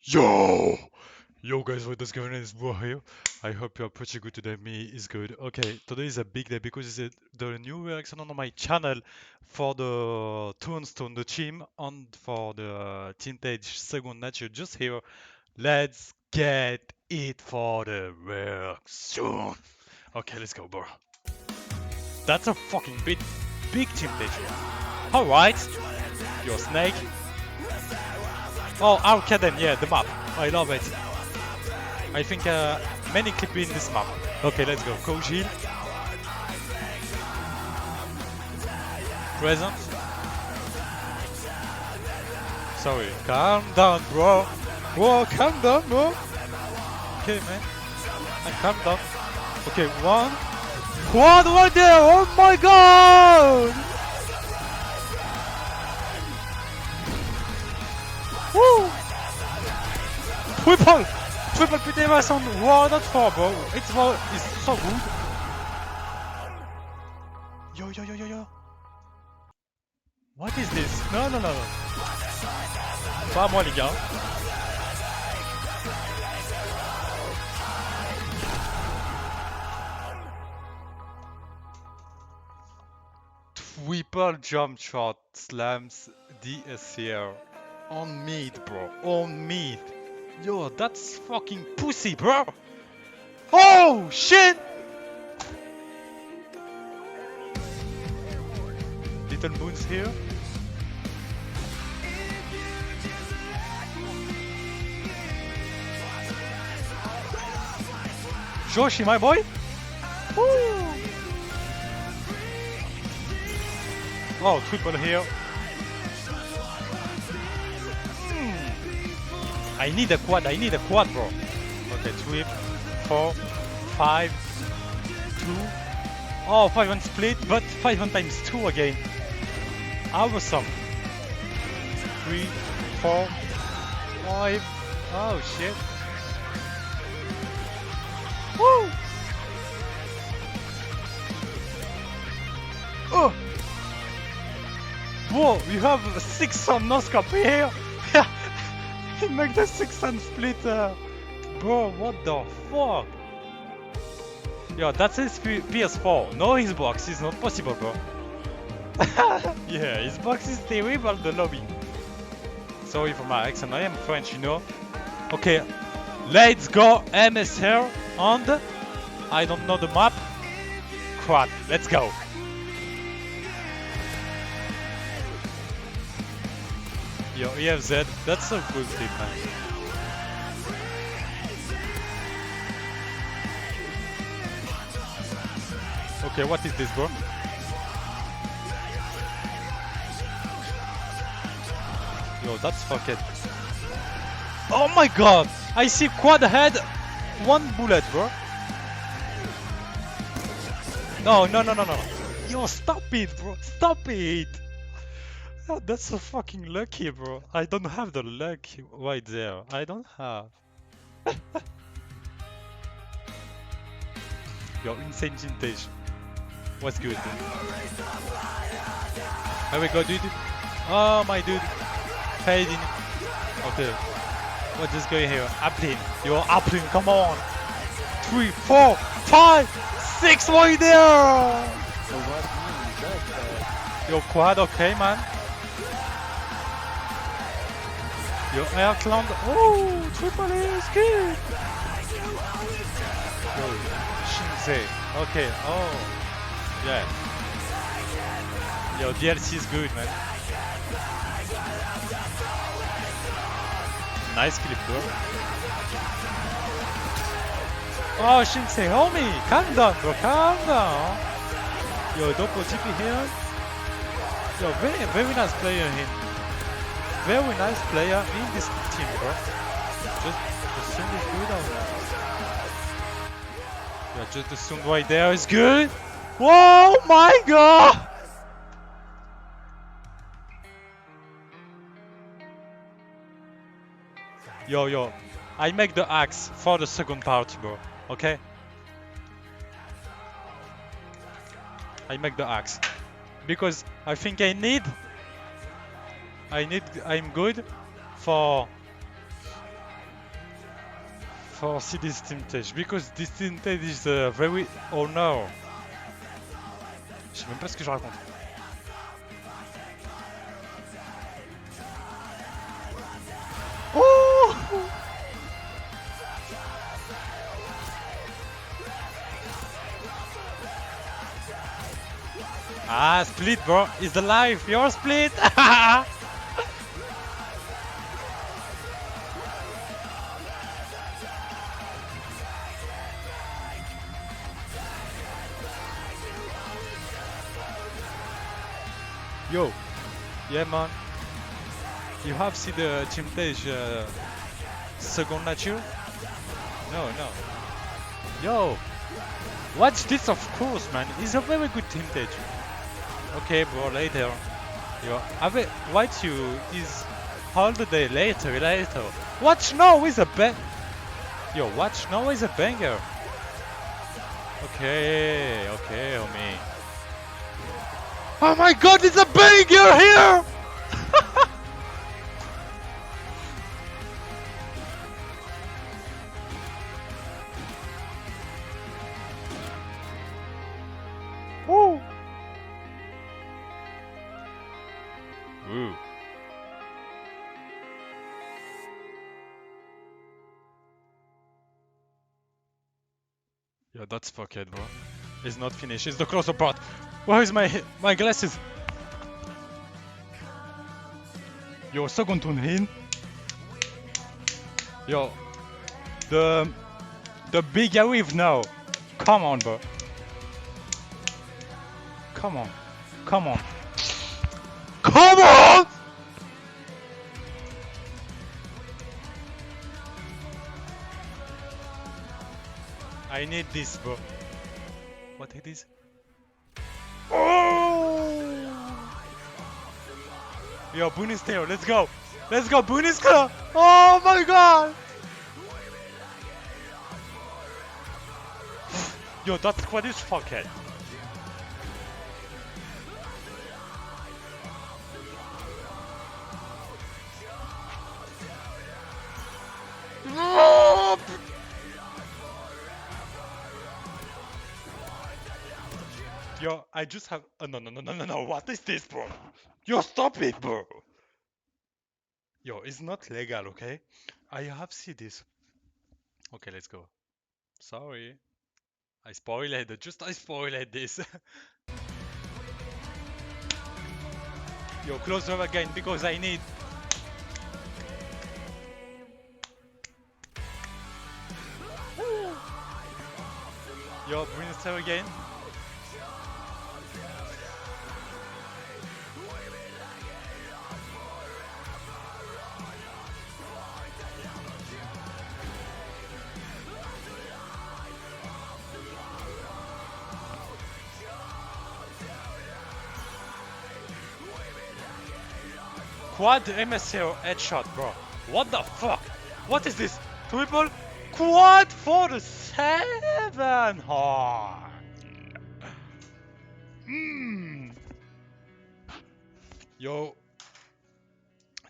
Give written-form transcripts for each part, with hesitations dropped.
Yo! Yo guys, what is going on? It's Bro here. I hope you're pretty good today. Me is good. Okay, today is a big day because it's the new reaction on my channel for the Toonstone, the team, and for the Teenage Second Nature just here. Let's get it for the reaction. Okay, let's go, bro. That's a fucking big Teenage. Alright, your snake. Oh, Arcaden, yeah, the map. I love it. I think many clip in this map. Okay, let's go. Kojil. Present. Sorry. Calm down, bro. Whoa, calm down, bro. Okay, man. And calm down. Okay, one. Quad right there. Oh my god. Woo. Triple. Triple PTMS on War not 4, bro. It's so good. Yo. What is this? Non. Pas à moi, les gars. Triple jump shot slams DSCR on mid, bro. On mid. Yo, that's fucking pussy, bro. Oh, shit. Little Moon's here. Joshi, my boy. Woo. Oh, triple here. I need a quad, bro. Okay, 3, 4, 5, 2. Oh, 5 on split, but 5 on times 2 again. Awesome. 3, 4, 5. Oh, shit. Woo! Oh! Whoa, you have 6 on no-scope here! He make the 6 on split, bro, what the fuck? Yo, that's his PS4, no Xbox, it's not possible, bro. Yeah, Xbox is terrible, the lobby. Sorry for my accent, I am French, you know. Okay, let's go MSR and I don't know the map. Quad, let's go. Yo, EFZ, that's a good clip, man. Okay, what is this, bro? Yo, that's fucking. Oh my god! I see quad head, 1 bullet, bro. No. Yo, stop it, bro. Stop it. Oh, that's so fucking lucky, bro. I don't have the luck right there. I don't have. Yo, insane vintage. What's good, dude? Here we go, dude. Oh, my dude. Fading. Okay. What's this going here? Applin. Yo, Applin, come on. 3, 4, 5, 6 right there. Yo, quad, okay, man. Yo, Aircland. Oh, triple is good. Yo, Shinse. Okay, oh. Yeah. Yo, DLC is good, man. Nice clip, bro. Oh, Shinse, homie. Calm down, bro. Calm down. Yo, Dopo TP here. Yo, very nice player here. Very nice player in this team, bro. Just the sound is good or not? Yeah, just the sound right there is good. Whoa, my god! Yo, I make the axe for the second part, bro. Okay? I make the axe because I think I'm good for for see this team stage because this team stage is very. Oh no! Je sais même pas ce que je raconte. Oh! Ah, split, bro. It's alive. You're split. Yo, yeah, man. You have seen the team stage second nature? No, no. Yo, watch this, of course, man. It's a very good team stage. Okay, bro. Later. Yo, have it. Watch you is all the day later, later. Watch now is a bang. Yo, watch now is a banger. Okay, okay, homie. Oh my god, it's a banger here! Woo! Woo. Yeah, that's fucked, bro. It's not finished. It's the closer part. Where is my glasses? Yo, second one in. Yo, the big wave now. Come on, bro. Come on. Come on. Come on! I need this, bro. What it is? Oh! Yo, Bunisteo, let's go! Let's go, Buniska! Oh my god! Yo, that squad is fucked. Yo, I just have. Oh, no, no, no, no, no, no. What is this, bro? Yo, stop it, bro. Yo, it's not legal, okay? I have seen this. Okay, let's go. Sorry. I spoiled it. Just I spoiled this. Yo, close up again because I need. Yo, bring it again. Quad MSO headshot, bro. What the fuck? What is this? Triple quad for the 7 heart. Mm. Yo,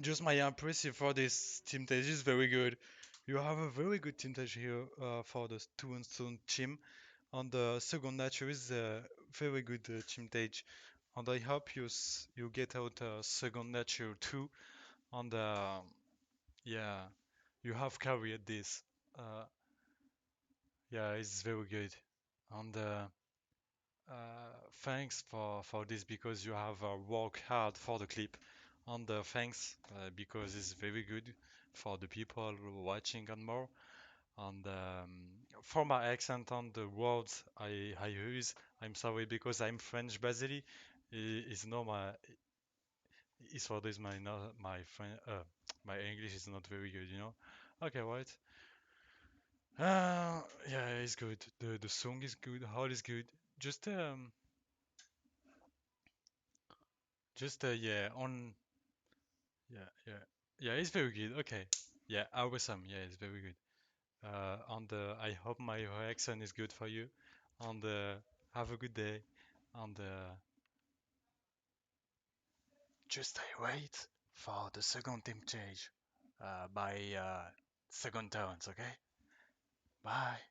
just my impressive for this team stage is very good. You have a very good team stage here for the Toonstone team. On the second nature is a very good team stage. And I hope you get out second nature too. And yeah, you have carried this. Uh, yeah, it's very good. And thanks for this because you have worked hard for the clip. And thanks because it's very good for the people watching and more. And for my accent on the words I use, I'm sorry because I'm French basically. It's not my it's for this my not my French my English is not very good, you know. Okay, right. Yeah, it's good. The song is good. All is good. Just yeah on yeah it's very good. Okay, yeah awesome. Yeah, it's very good. And I hope my reaction is good for you. And have a good day. And just I wait for the second team change by second turns. Okay. Bye.